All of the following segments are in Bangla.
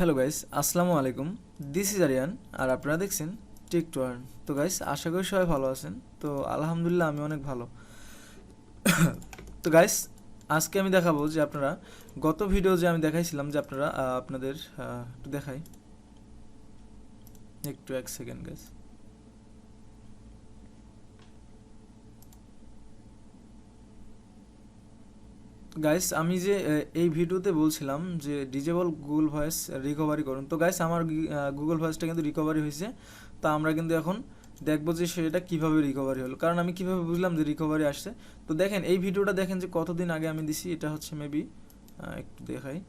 হ্যালো গাইস, আসসালামু আলাইকুম। দিস ইজ আরিয়ান আর আপনারা দেখছেন টেকটোয়ার্ন। তো গাইস, আশা করি সবাই ভালো আছেন। তো আলহামদুলিল্লাহ আমি অনেক ভালো। তো গাইস, আজকে আমি দেখাবো যে আপনারা গত ভিডিও যে আমি দেখাইছিলাম যে আপনারা আপনাদের একটু দেখাই, একটু এক সেকেন্ড গাইস। গাইস, আমি যে এই ভিডিওতে বলছিলাম যে ডিজেবল গুগল ভয়েস রিকভারি করুন। তো গাইস, আমার গুগল ভয়েসটা কিন্তু রিকভারি হয়েছে। তো আমরা কিন্তু এখন দেখবো যে সেটা কিভাবে রিকভারি হলো, কারণ আমি কিভাবে বুঝলাম যে রিকভারি আসছে। তো দেখেন, এই ভিডিওটা দেখেন যে কতদিন আগে আমি দিছি। এটা হচ্ছে মেবি একটু দেখাই,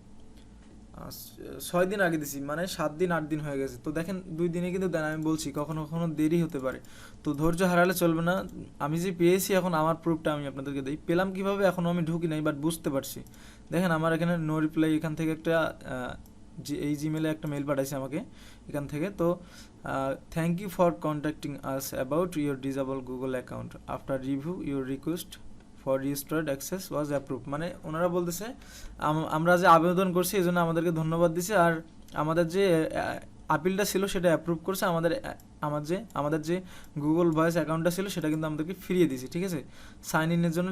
6 দিন আগে দিছি, মানে 7 দিন 8 দিন হয়ে গেছে। তো দেখেন 2 দিনে কিন্তু দেন, আমি বলছি কখনো কখনো দেরি হতে পারে। তো ধৈর্য হারালে চলবে না। আমি যে পেয়েছি এখন আমার প্রুফটা আমি আপনাদেরকে দিই। পেলাম কিভাবে এখনও আমি ঢুকি নাই, বাট বুঝতে পারছি। দেখেন আমার এখানে নো রিপ্লাই, এখান থেকে একটা যে এই জিমেলে একটা মেল পাঠাইছে আমাকে এখান থেকে। তো thank you for contacting us about your disable Google account after review your request for restored access was approve. মানে ওনারা বলতেছে আমরা যে আবেদন করছি এই জন্য আমাদেরকে ধন্যবাদ দিছে, আর আমাদের যে আপিলটা ছিল সেটা অ্যাপ্রুভ করছে। আমাদের যে গুগল ভয়েস অ্যাকাউন্টটা ছিল সেটা কিন্তু আমাদেরকে ফিরিয়ে দিয়েছে, ঠিক আছে। সাইন ইনের জন্য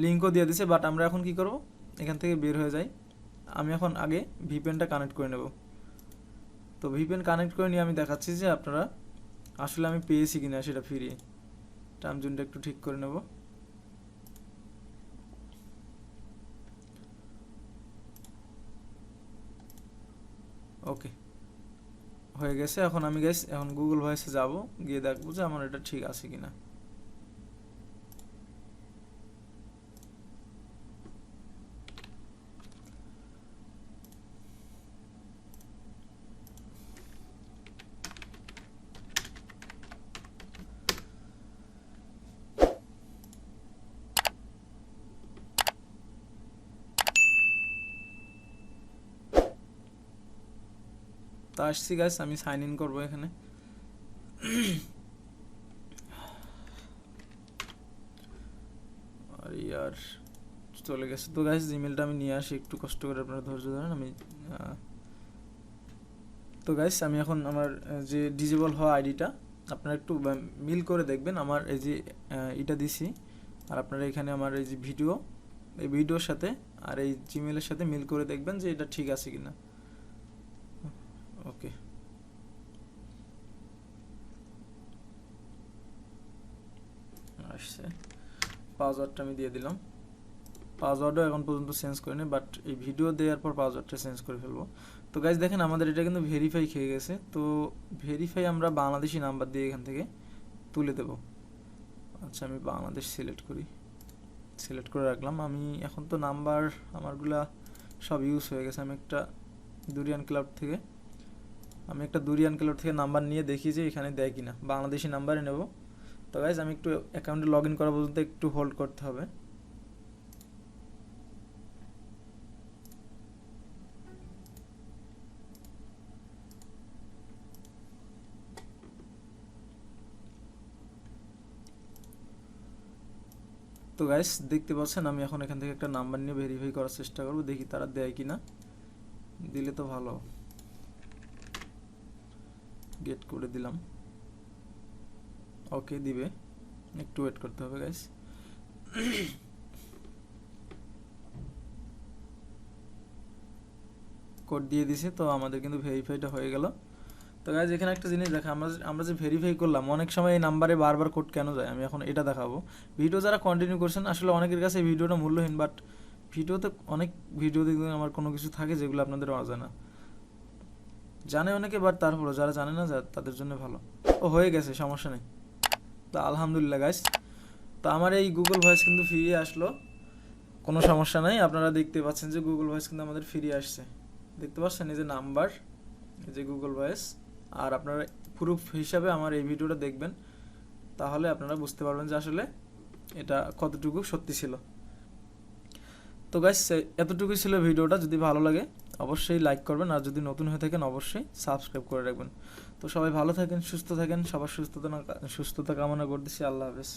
লিঙ্কও দিয়ে দিছে। বাট আমরা এখন কি করব, এখান থেকে বের হয়ে যাই। আমি এখন আগে ভিপিএনটা কানেক্ট করে নেব। তো ভিপিএন কানেক্ট করে নিয়ে আমি দেখাচ্ছি যে আপনারা আসলে আমি পেয়েছি কিনা সেটা ফিরিয়ে। টার্ম জোনটা একটু ঠিক করে নেব। ওকে, হয়ে গেছে। এখন আমি এখন গুগল ভয়েসে যাব, গিয়ে দেখবো যে আমার এটা ঠিক আছে কিনা। তো আসছি গাইস, আমি সাইন ইন করবো এখানে। আর ইয়ার চলে গেছে। তো গাইস, জিমেলটা আমি নিয়ে আসি, একটু কষ্ট করে আপনারা ধৈর্য ধরেন। আমি তো গাইস, আমি এখন আমার যে ডিজেবল হওয়া আইডিটা আপনারা একটু মিল করে দেখবেন। আমার এই যে এটা দিছি, আর আপনারা এখানে আমার এই যে এই ভিডিওর সাথে আর এই জিমেলের সাথে মিল করে দেখবেন যে এটা ঠিক আছে কিনা। ওকে, আসছে। পাসওয়ার্ডটা আমি দিয়ে দিলাম। পাসওয়ার্ডও এখন পর্যন্ত চেঞ্জ করিনি, বাট এই ভিডিও দেওয়ার পর পাসওয়ার্ডটা চেঞ্জ করে ফেলবো। তো গাইজ দেখেন, আমাদের এটা কিন্তু ভেরিফাই খেয়ে গেছে। তো ভেরিফাই আমরা বাংলাদেশি নাম্বার দিয়ে এখান থেকে তুলে দেব। আচ্ছা, আমি বাংলাদেশ সিলেক্ট করে রাখলাম। আমি এখন তো নাম্বার আমারগুলা সব ইউজ হয়ে গেছে। আমি একটা দুরিয়ান ক্লাব থেকে নাম্বার নিয়ে দেখি যে এখানে দেয় কিনা। বাংলাদেশি নাম্বারে নেব। তো গাইজ, আমি একটু অ্যাকাউন্টে লগ ইন করা পর্যন্ত একটু হোল্ড করতে হবে। তো গাইস, দেখতে পাচ্ছেন আমি এখন এখান থেকে একটা নাম্বার নিয়ে ভেরিফাই করার চেষ্টা করব, দেখি তারা দেয় কিনা। দিলে তো ভালো। গেট করে দিলাম। ওকে, দিবে, একটু ওয়েট করতে হবে গাইস। কোড দিয়ে দিছে, তো আমাদের কিন্তু ভেরিফাইটা হয়ে গেল। তো গাইজ, এখানে একটা জিনিস দেখা, আমরা যে ভেরিফাই করলাম, অনেক সময় এই নাম্বারে বারবার কোড কেন যায় আমি এখন এটা দেখাবো। ভিডিও যারা কন্টিনিউ করছেন, আসলে অনেকের কাছে এই ভিডিওটা মূল্যহীন, বাট ভিডিওতে অনেক ভিডিও দেখবেন আমার কোনো কিছু থাকে যেগুলো আপনাদের অজানা, জানে অনেকে, বাট তারপরে যারা জানে না তাদের জন্য ভালো। ও হয়ে গেছে, সমস্যা নেই। তো আলহামদুলিল্লাহ গাইজ, তো আমার এই গুগল ভয়েস কিন্তু ফিরিয়ে আসলো, কোনো সমস্যা নাই। আপনারা দেখতে পাচ্ছেন যে গুগল ভয়েস কিন্তু আমাদের ফিরিয়ে আসছে। দেখতে পাচ্ছেন এই যে নাম্বার, এই যে গুগল ভয়েস। আর আপনারা প্রুফ হিসাবে আমার এই ভিডিওটা দেখবেন, তাহলে আপনারা বুঝতে পারবেন যে আসলে এটা কতটুকু সত্যি ছিল। তো গাইস, এতটুকুই ছিল ভিডিওটা। যদি ভালো লাগে অবশ্যই লাইক করবেন, আর যদি নতুন হয়ে থাকেন অবশ্যই সাবস্ক্রাইব করে রাখবেন। তো সবাই ভালো থাকেন, সুস্থ থাকেন, সবার সুস্থতা কামনা করতেছি। আল্লাহ হাফেজ।